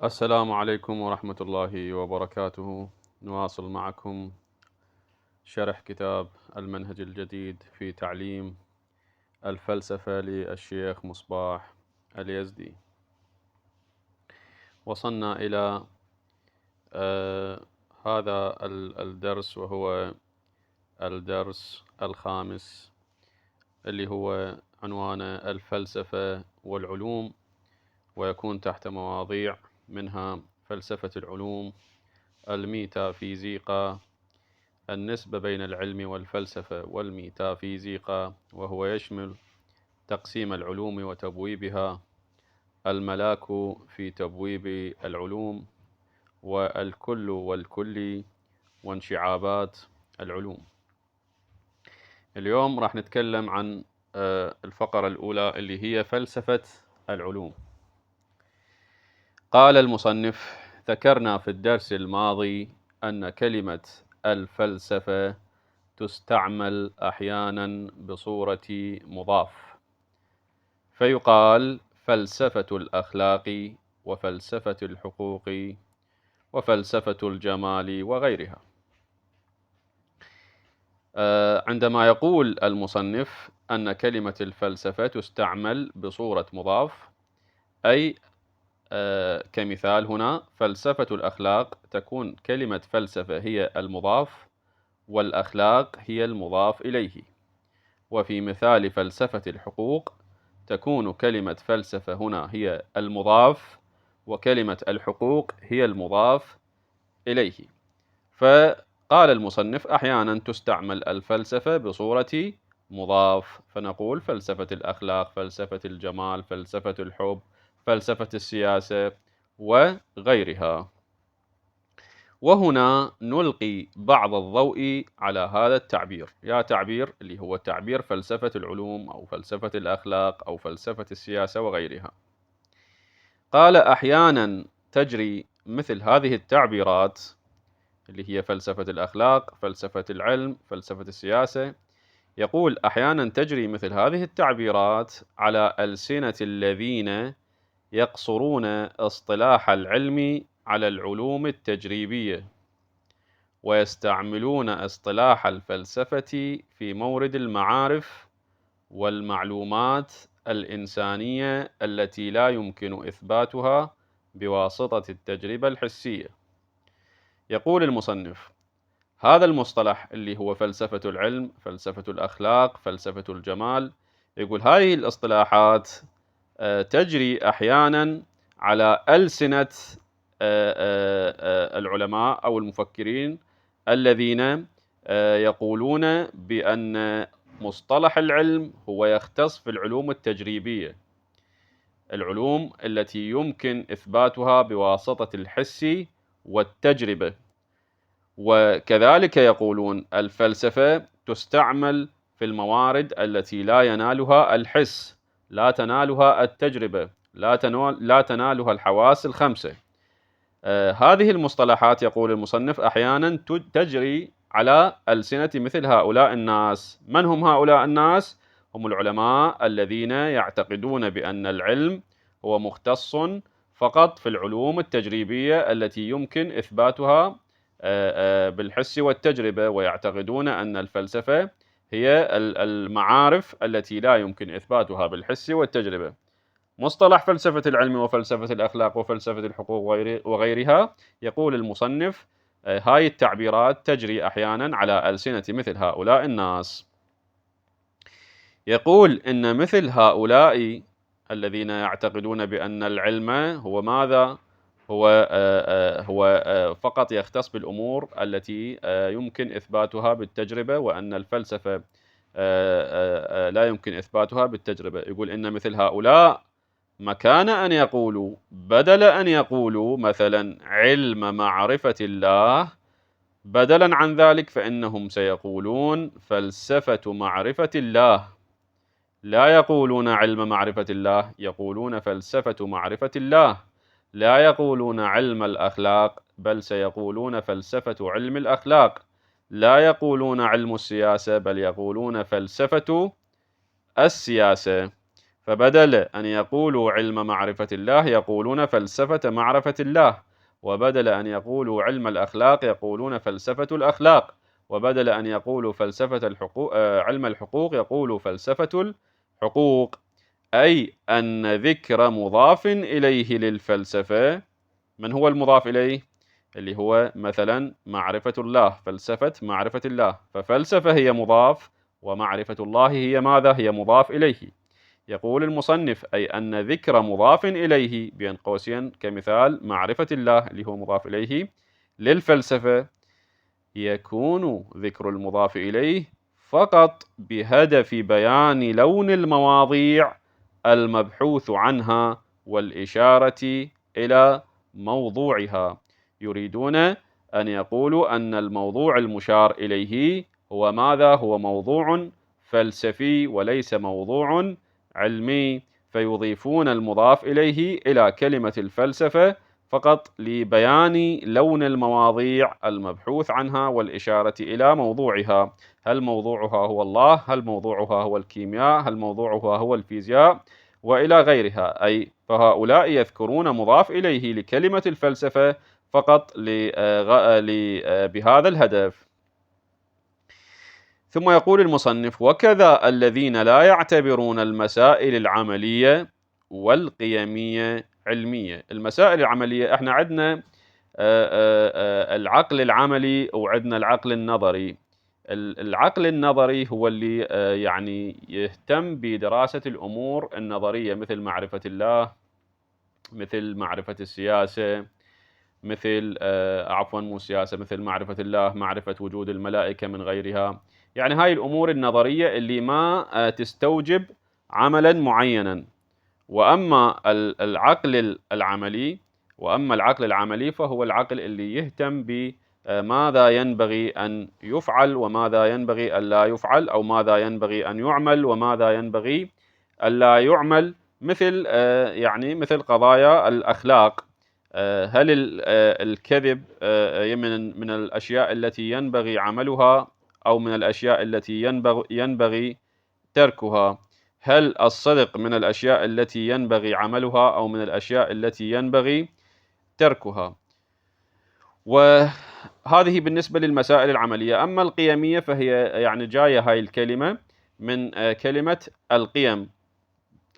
السلام عليكم ورحمة الله وبركاته. نواصل معكم شرح كتاب المنهج الجديد في تعليم الفلسفة للشيخ مصباح اليزدي. وصلنا إلى هذا الدرس، وهو الدرس الخامس، اللي هو عنوانه الفلسفة والعلوم، ويكون تحت مواضيع منها فلسفة العلوم، الميتافيزيقا، النسبة بين العلم والفلسفة والميتافيزيقا، وهو يشمل تقسيم العلوم وتبويبها، الملاك في تبويب العلوم، والكل والكلي، وانشعابات العلوم. اليوم راح نتكلم عن الفقرة الأولى اللي هي فلسفة العلوم. قال المصنف: ذكرنا في الدرس الماضي أن كلمة الفلسفة تستعمل أحيانا بصورة مضاف، فيقال فلسفة الأخلاق، وفلسفة الحقوق، وفلسفة الجمال، وغيرها. عندما يقول المصنف أن كلمة الفلسفة تستعمل بصورة مضاف، أي كمثال هنا فلسفة الأخلاق، تكون كلمة فلسفة هي المضاف، والأخلاق هي المضاف إليه. وفي مثال فلسفة الحقوق تكون كلمة فلسفة هنا هي المضاف، وكلمة الحقوق هي المضاف إليه. فقال المصنف: أحيانا تستعمل الفلسفة بصورة مضاف، فنقول فلسفة الأخلاق، فلسفة الجمال، فلسفة الحب، فلسفة السياسة، وغيرها. وهنا نلقي بعض الضوء على هذا التعبير، تعبير اللي هو تعبير فلسفة العلوم، أو فلسفة الأخلاق، أو فلسفة السياسة، وغيرها. قال: أحيانا تجري مثل هذه التعبيرات، اللي هي فلسفة الأخلاق، فلسفة العلم، فلسفة السياسة. يقول: أحيانا تجري مثل هذه التعبيرات على ألسنة الذين يقصرون اصطلاح العلم على العلوم التجريبية، ويستعملون اصطلاح الفلسفة في مورد المعارف والمعلومات الإنسانية التي لا يمكن إثباتها بواسطة التجربة الحسية. يقول المصنف: هذا المصطلح اللي هو فلسفة العلم، فلسفة الأخلاق، فلسفة الجمال، يقول هذه الاصطلاحات تجري أحيانا على ألسنة العلماء أو المفكرين الذين يقولون بأن مصطلح العلم هو يختص في العلوم التجريبية، العلوم التي يمكن إثباتها بواسطة الحس والتجربة. وكذلك يقولون الفلسفة تستعمل في الموارد التي لا ينالها الحس، لا تنالها التجربة، لا تنالها الحواس الخمسة. هذه المصطلحات، يقول المصنف، أحيانا تجري على ألسنة مثل هؤلاء الناس. من هم هؤلاء الناس؟ هم العلماء الذين يعتقدون بأن العلم هو مختص فقط في العلوم التجريبية التي يمكن إثباتها بالحس والتجربة، ويعتقدون أن الفلسفة هي المعارف التي لا يمكن إثباتها بالحس والتجربة. مصطلح فلسفة العلم، وفلسفة الأخلاق، وفلسفة الحقوق وغيرها، يقول المصنف هاي التعبيرات تجري أحيانا على ألسنة مثل هؤلاء الناس. يقول إن مثل هؤلاء الذين يعتقدون بأن العلم هو ماذا؟ هو فقط يختص بالأمور التي يمكن إثباتها بالتجربة، وأن الفلسفة لا يمكن إثباتها بالتجربة. يقول إن مثل هؤلاء مكان أن يقولوا، بدل أن يقولوا مثلا علم معرفة الله، بدلا عن ذلك فإنهم سيقولون فلسفة معرفة الله. لا يقولون علم معرفة الله، يقولون فلسفة معرفة الله. لا يقولون علم الأخلاق، بل سيقولون فلسفة علم الأخلاق. لا يقولون علم السياسة، بل يقولون فلسفة السياسة. فبدل أن يقولوا علم معرفة الله يقولون فلسفة معرفة الله، وبدل أن يقولوا علم الأخلاق يقولون فلسفة الأخلاق، وبدل أن يقولوا فلسفة الحقوق علم الحقوق يقولوا فلسفة الحقوق. أي أن ذكر مضاف إليه للفلسفة، من هو المضاف إليه؟ اللي هو مثلا معرفة الله، فلسفة معرفة الله، ففلسفة هي مضاف، ومعرفة الله هي ماذا؟ هي مضاف إليه. يقول المصنف أي أن ذكر مضاف إليه بين قوسين كمثال معرفة الله اللي هو مضاف إليه للفلسفة، يكون ذكر المضاف إليه فقط بهدف بيان لون المواضيع المبحوث عنها والإشارة إلى موضوعها. يريدون أن يقولوا أن الموضوع المشار إليه هو ماذا؟ هو موضوع فلسفي وليس موضوع علمي، فيضيفون المضاف إليه إلى كلمة الفلسفة فقط لبيان لون المواضيع المبحوث عنها والإشارة إلى موضوعها. هل موضوعها هو الله؟ هل موضوعها هو الكيمياء؟ هل موضوعها هو الفيزياء؟ وإلى غيرها. أي فهؤلاء يذكرون مضاف إليه لكلمة الفلسفة فقط بهذا الهدف. ثم يقول المصنف: وكذا الذين لا يعتبرون المسائل العملية والقيمية علمية. المسائل العملية احنا عندنا العقل العملي وعندنا العقل النظري. العقل النظري هو اللي يعني يهتم بدراسة الأمور النظرية، مثل معرفة الله، مثل معرفة السياسة، مثل عفوا مو السياسة، مثل معرفة الله، معرفة وجود الملائكة من غيرها. يعني هاي الأمور النظرية اللي ما تستوجب عملا معينا. وأما العقل العملي فهو العقل اللي يهتم بماذا ينبغي أن يفعل وماذا ينبغي أن لا يفعل، أو ماذا ينبغي أن يعمل وماذا ينبغي أن لا يعمل، مثل يعني مثل قضايا الأخلاق. هل الكذب من الأشياء التي ينبغي عملها أو من الأشياء التي ينبغي تركها؟ هل الصدق من الأشياء التي ينبغي عملها أو من الأشياء التي ينبغي تركها؟ وهذه بالنسبة للمسائل العملية. أما القيمية فهي يعني جاية هاي الكلمة من كلمة القيم.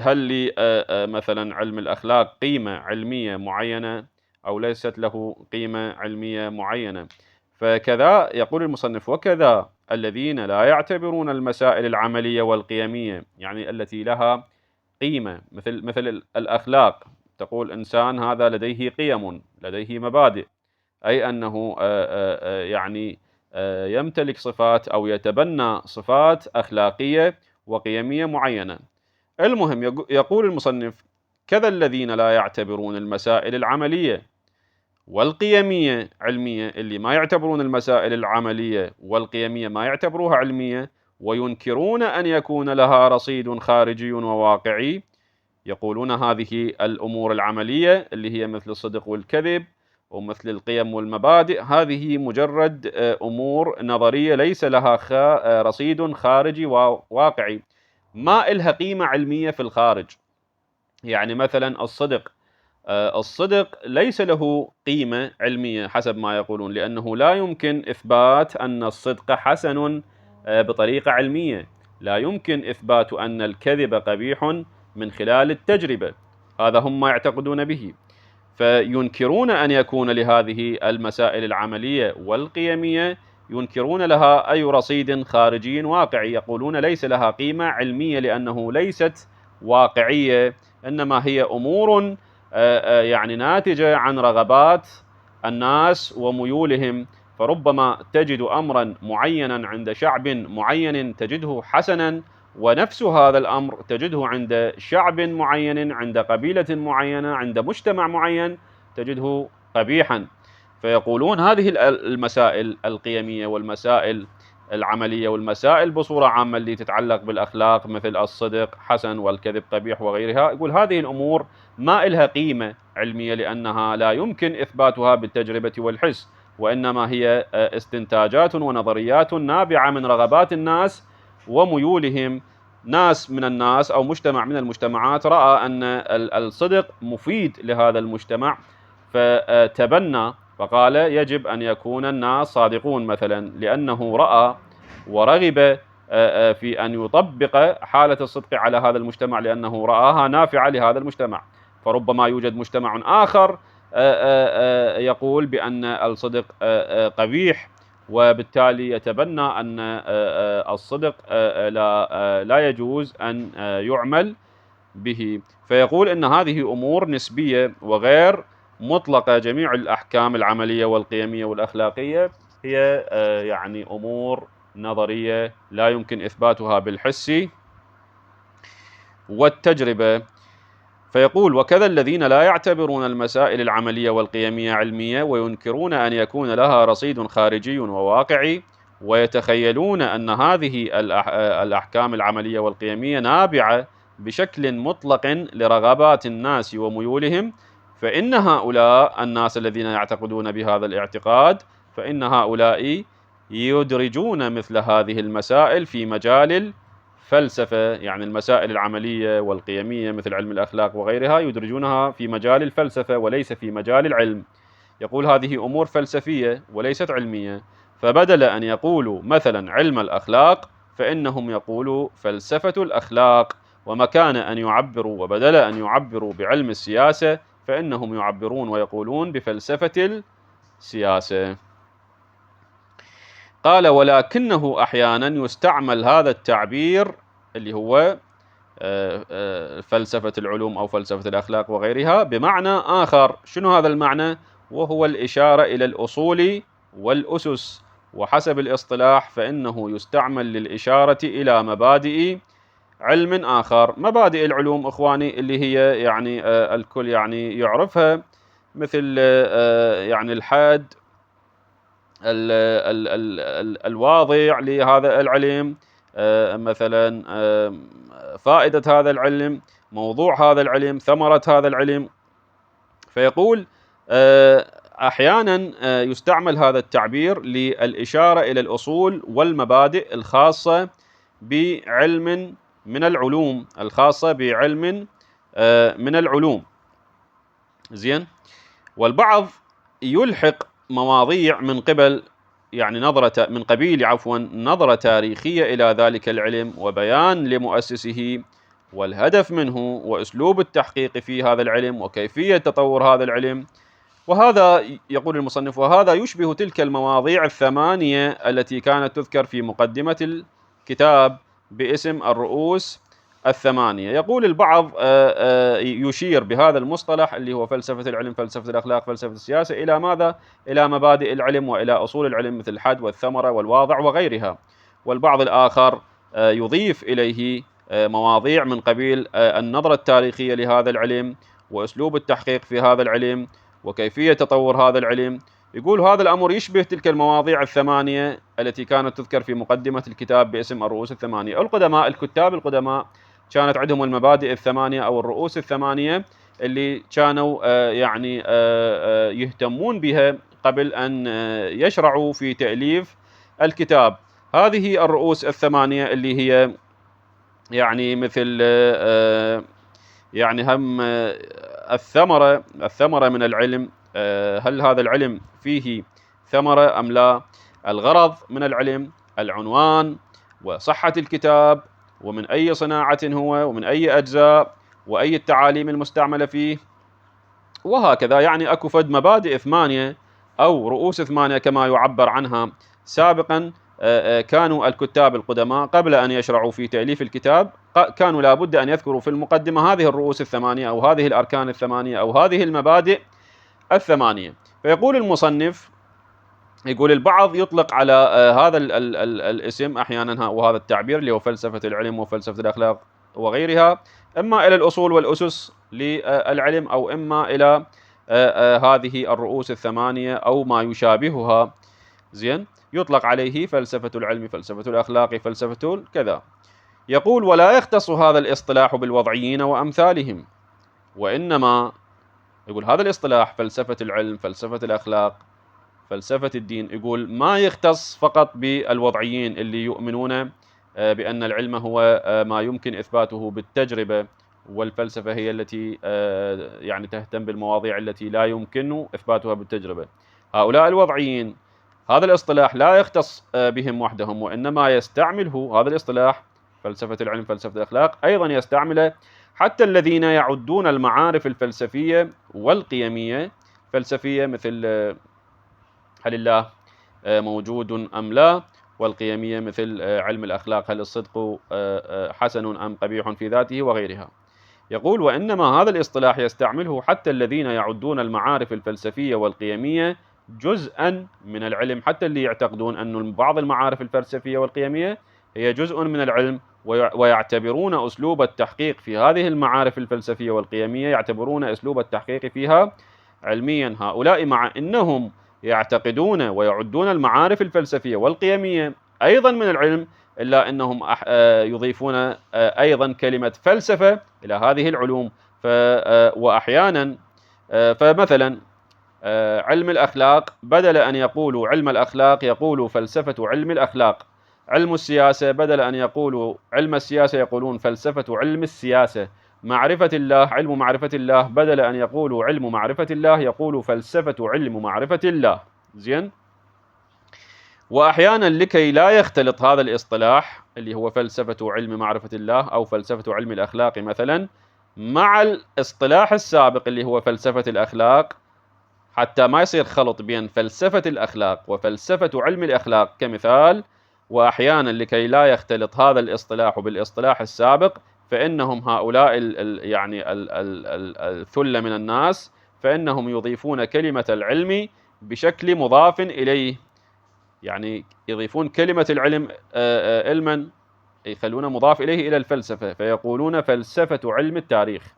هل لي مثلا علم الأخلاق قيمة علمية معينة أو ليست له قيمة علمية معينة؟ فكذا يقول المصنف: وكذا الذين لا يعتبرون المسائل العملية والقيمية، يعني التي لها قيمة، مثل الأخلاق. تقول إنسان هذا لديه قيم، لديه مبادئ، أي أنه يعني يمتلك صفات أو يتبنى صفات أخلاقية وقيمية معينة. المهم يقول المصنف: كذا الذين لا يعتبرون المسائل العملية والقيمية علمية، اللي ما يعتبرون المسائل العملية والقيمية ما يعتبروها علمية، وينكرون أن يكون لها رصيد خارجي وواقعي. يقولون هذه الأمور العملية اللي هي مثل الصدق والكذب ومثل القيم والمبادئ، هذه مجرد أمور نظرية ليس لها رصيد خارجي وواقعي، ما إلها قيمة علمية في الخارج. يعني مثلا الصدق ليس له قيمة علمية حسب ما يقولون، لأنه لا يمكن إثبات أن الصدق حسن بطريقة علمية. لا يمكن إثبات أن الكذب قبيح من خلال التجربة، هذا هم ما يعتقدون به. فينكرون أن يكون لهذه المسائل العملية والقيمية، ينكرون لها أي رصيد خارجي واقعي. يقولون ليس لها قيمة علمية لأنه ليست واقعية، إنما هي أمور يعني ناتجة عن رغبات الناس وميولهم. فربما تجد أمرا معينا عند شعب معين تجده حسنا، ونفس هذا الأمر تجده عند شعب معين، عند قبيلة معينة، عند مجتمع معين تجده قبيحا. فيقولون هذه المسائل القيمية والمسائل العملية والمسائل بصورة عامة اللي تتعلق بالأخلاق مثل الصدق حسن والكذب قبيح وغيرها، يقول هذه الأمور ما إلها قيمة علمية لأنها لا يمكن إثباتها بالتجربة والحس، وإنما هي استنتاجات ونظريات نابعة من رغبات الناس وميولهم. ناس من الناس أو مجتمع من المجتمعات رأى أن الصدق مفيد لهذا المجتمع، فتبنى فقال يجب أن يكون الناس صادقون مثلا، لأنه رأى ورغب في أن يطبق حالة الصدق على هذا المجتمع، لأنه رآها نافعة لهذا المجتمع. فربما يوجد مجتمع آخر يقول بأن الصدق قبيح، وبالتالي يتبنى أن الصدق لا يجوز أن يعمل به. فيقول أن هذه أمور نسبية وغير مطلقة. جميع الأحكام العملية والقيمية والأخلاقية هي يعني أمور نظرية لا يمكن إثباتها بالحس والتجربة. فيقول وكذا الذين لا يعتبرون المسائل العملية والقيمية علمية، وينكرون أن يكون لها رصيد خارجي وواقعي، ويتخيلون أن هذه الأحكام العملية والقيمية نابعة بشكل مطلق لرغبات الناس وميولهم، فإن هؤلاء الناس الذين يعتقدون بهذا الاعتقاد فإن هؤلاء يدرجون مثل هذه المسائل في مجال الفلسفة، يعني المسائل العملية والقيمية مثل علم الأخلاق وغيرها يدرجونها في مجال الفلسفة وليس في مجال العلم. يقول هذه أمور فلسفية وليست علمية، فبدل أن يقولوا مثلا علم الأخلاق فإنهم يقولوا فلسفة الأخلاق، ومكان أن يعبروا وبدل أن يعبروا بعلم السياسة فإنهم يعبرون ويقولون بفلسفة السياسة. قال ولكنه أحيانا يستعمل هذا التعبير اللي هو فلسفة العلوم أو فلسفة الأخلاق وغيرها بمعنى آخر. شنو هذا المعنى؟ وهو الإشارة إلى الأصول والأسس، وحسب الاصطلاح فإنه يستعمل للإشارة إلى مبادئ علم آخر. مبادئ العلوم إخواني اللي هي يعني الكل يعني يعرفها، مثل يعني الحد الواضع لهذا العلم، مثلا فائدة هذا العلم، موضوع هذا العلم، ثمرة هذا العلم. فيقول أحيانا يستعمل هذا التعبير للإشارة إلى الأصول والمبادئ الخاصة بعلم من العلوم، الخاصة بعلم من العلوم. زين. والبعض يلحق مواضيع من قبل يعني من قبيل نظرة تاريخية إلى ذلك العلم، وبيان لمؤسسه والهدف منه وأسلوب التحقيق في هذا العلم وكيفية تطور هذا العلم. وهذا يقول المصنف وهذا يشبه تلك المواضيع الثمانية التي كانت تذكر في مقدمة الكتاب باسم الرؤوس الثمانية. يقول البعض يشير بهذا المصطلح اللي هو فلسفة العلم، فلسفة الأخلاق، فلسفة السياسة إلى ماذا؟ إلى مبادئ العلم وإلى أصول العلم مثل الحد والثمرة والواضع وغيرها. والبعض الآخر يضيف إليه مواضيع من قبيل النظرة التاريخية لهذا العلم وأسلوب التحقيق في هذا العلم وكيفية تطور هذا العلم. يقول هذا الأمر يشبه تلك المواضيع الثمانية التي كانت تذكر في مقدمة الكتاب باسم الرؤوس الثمانية. الكتاب القدماء كانت عندهم المبادئ الثمانية أو الرؤوس الثمانية اللي كانوا يعني يهتمون بها قبل أن يشرعوا في تأليف الكتاب. هذه الرؤوس الثمانية اللي هي يعني مثل يعني هم الثمرة من العلم، هل هذا العلم فيه ثمرة أم لا؟ الغرض من العلم، العنوان، وصحة الكتاب، ومن أي صناعة هو، ومن أي أجزاء، وأي التعاليم المستعملة فيه، وهكذا. يعني أكو فد مبادئ ثمانية أو رؤوس ثمانية كما يعبر عنها سابقا. كانوا الكتاب القدماء قبل أن يشرعوا في تأليف الكتاب كانوا لابد أن يذكروا في المقدمة هذه الرؤوس الثمانية أو هذه الأركان الثمانية أو هذه المبادئ الثمانية. فيقول المصنف يقول البعض يطلق على هذا الاسم أحيانا وهذا التعبير اللي هو فلسفة العلم وفلسفة الأخلاق وغيرها، إما إلى الأصول والأسس للعلم أو إما إلى هذه الرؤوس الثمانية أو ما يشابهها. زين. يطلق عليه فلسفة العلم، فلسفة الأخلاق، فلسفة كذا. يقول ولا يختص هذا الاصطلاح بالوضعيين وأمثالهم، وإنما يقول هذا الاصطلاح فلسفة العلم، فلسفة الأخلاق، فلسفة الدين، يقول ما يختص فقط بالوضعيين اللي يؤمنون بأن العلم هو ما يمكن إثباته بالتجربة، والفلسفة هي التي يعني تهتم بالمواضيع التي لا يمكن إثباتها بالتجربة. هؤلاء الوضعيين هذا الاصطلاح لا يختص بهم وحدهم، وإنما يستعمله هذا الاصطلاح فلسفة العلم فلسفة الأخلاق أيضا يستعمله حتى الذين يعدون المعارف الفلسفية والقيمية فلسفية، مثل هل الله موجود أم لا، والقيمية مثل علم الأخلاق هل الصدق حسن أم قبيح في ذاته وغيرها. يقول وإنما هذا الاصطلاح يستعمله حتى الذين يعدون المعارف الفلسفية والقيمية جزءا من العلم، حتى اللي يعتقدون أن بعض المعارف الفلسفية والقيمية هي جزء من العلم، ويعتبرون أسلوب التحقيق في هذه المعارف الفلسفية والقيمية، يعتبرون أسلوب التحقيق فيها علميا. هؤلاء مع أنهم يعتقدون ويعدون المعارف الفلسفية والقيمية أيضا من العلم، إلا أنهم يضيفون أيضا كلمة فلسفة إلى هذه العلوم. وأحيانا فمثلا علم الأخلاق بدل أن يقولوا علم الأخلاق يقولوا فلسفة علم الأخلاق. علم السياسة بدل أن يقولوا علم السياسة يقولون فلسفة علم السياسة. معرفة الله علم معرفة الله بدل أن يقولوا علم معرفة الله يقولوا فلسفة علم معرفة الله. زين. وأحيانا لكي لا يختلط هذا الاصطلاح اللي هو فلسفة علم معرفة الله أو فلسفة علم الأخلاق مثلا مع الاصطلاح السابق اللي هو فلسفة الأخلاق، حتى ما يصير خلط بين فلسفة الأخلاق وفلسفة علم الأخلاق كمثال، وأحيانا لكي لا يختلط هذا الاصطلاح بالاصطلاح السابق، فإنهم هؤلاء الثلة من الناس فإنهم يضيفون كلمة العلم بشكل مضاف إليه، يعني يضيفون كلمة العلم علما يخلونه مضاف إليه إلى الفلسفة، فيقولون فلسفة علم التاريخ.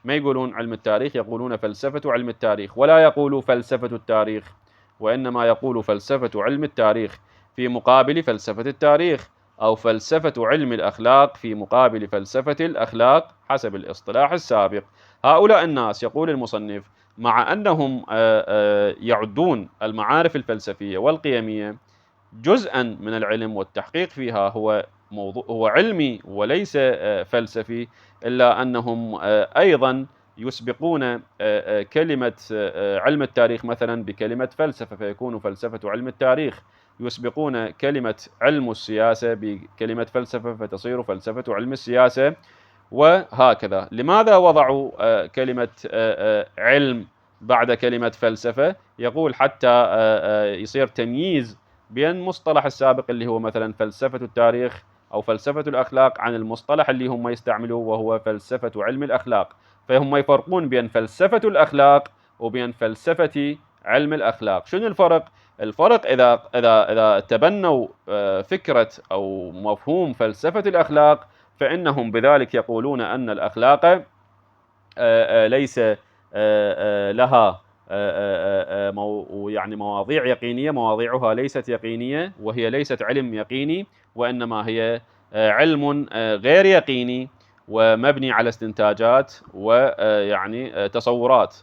ما يقولون علم التاريخ، يقولون فلسفة علم التاريخ، ولا يقولوا فلسفة التاريخ، وإنما يقول فلسفة علم التاريخ في مقابل فلسفة التاريخ، أو فلسفة علم الأخلاق في مقابل فلسفة الأخلاق حسب الاصطلاح السابق. هؤلاء الناس يقول المصنف مع أنهم يعدون المعارف الفلسفية والقيمية جزءا من العلم والتحقيق فيها هو علمي وليس فلسفي، إلا أنهم أيضا يسبقون كلمة علم التاريخ مثلا بكلمة فلسفة، فيكون فلسفة علم التاريخ، يسبقون كلمة علم السياسة بكلمة فلسفة فتصير فلسفة علم السياسة، وهكذا. لماذا وضعوا كلمة علم بعد كلمة فلسفة؟ يقول حتى يصير تمييز بين مصطلح السابق اللي هو مثلا فلسفة التاريخ أو فلسفة الأخلاق عن المصطلح اللي هم يستعملوه وهو فلسفة علم الأخلاق، فهم يفرقون بين فلسفة الأخلاق وبين فلسفة علم الأخلاق. شنو الفرق؟ الفرق إذا تبنوا فكرة أو مفهوم فلسفة الأخلاق فإنهم بذلك يقولون أن الأخلاق ليس لها يعني مواضيع يقينية، مواضيعها ليست يقينية، وهي ليست علم يقيني، وإنما هي علم غير يقيني ومبني على استنتاجات ويعني تصورات.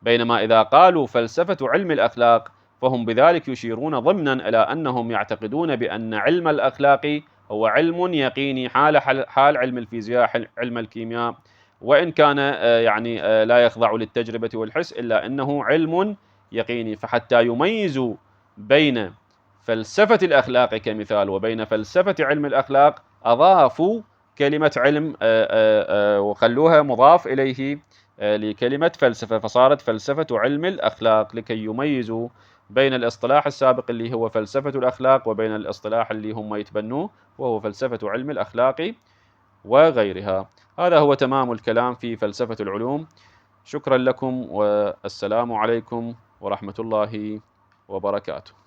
بينما إذا قالوا فلسفة علم الأخلاق فهم بذلك يشيرون ضمنا إلى أنهم يعتقدون بأن علم الأخلاق هو علم يقيني حال علم الفيزياء، علم الكيمياء، وإن كان يعني لا يخضع للتجربة والحس، إلا أنه علم يقيني. فحتى يميزوا بين فلسفة الأخلاق كمثال وبين فلسفة علم الأخلاق أضافوا كلمة علم وخلوها مضاف إليه لكلمة فلسفة، فصارت فلسفة علم الأخلاق، لكي يميزوا بين الاصطلاح السابق اللي هو فلسفة الأخلاق وبين الاصطلاح اللي هم يتبنوه وهو فلسفة علم الأخلاق وغيرها. هذا هو تمام الكلام في فلسفة العلوم. شكرا لكم والسلام عليكم ورحمة الله وبركاته.